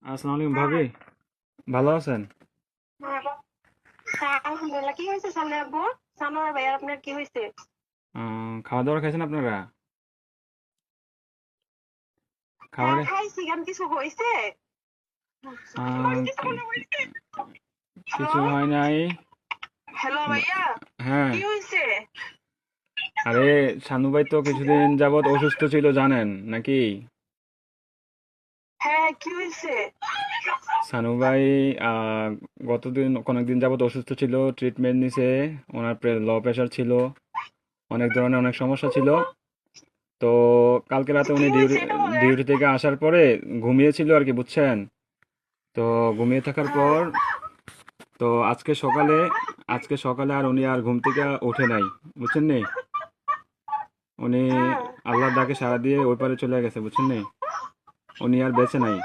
আসসালামু আলাইকুম হ্যাঁ, ভাবি, ভালো আছেন? হ্যাঁ, হ্যাঁ, আলহামদুলিল্লাহ। কি হয়েছে সামনে আব্বু? সানোয়ার ভাই আপনার কি হয়েছে? খাওয়া দাওয়া খাইছেন আপনারা? হ্যাঁ খাবারে খাইছি, কেন কিছু হয়েছে? কি- হ্যালো, কিছু হয় নাই। হ্যালো ভাইয়া, হ্যাঁ, কি হয়েছে? আরে শানু ভাই তো কিছুদিন যাবত অসুস্থ ছিল জানেন নাকি? হ্যাঁ, কি হয়েছে? শানু ভাই আহ, কয়েকদিন যাবত অসুস্থ ছিল, ট্রিটমেন্ট নিছে। ওনার লো প্রেশার ছিল, অনেক ধরনের অনেক সমস্যা ছিল। তো কালকে রাতে কি উনি হয়েছে এটা বলেন। ডিউটি থেকে আসার পরে ঘুমিয়েছিল আর কি, বুঝছেন? তো ঘুমিয়ে থাকার হ্যাঁ, পর তো আজকে সকালে আর উনি আর ঘুম থেকে ওঠে নাই, বুঝছেন নি? উনি হ্যাঁ, আল্লাহর ডাকে সাড়া দিয়ে ওই পারে চলে গেছে, বুঝছেন নি? উনি আর বেঁচে নাই।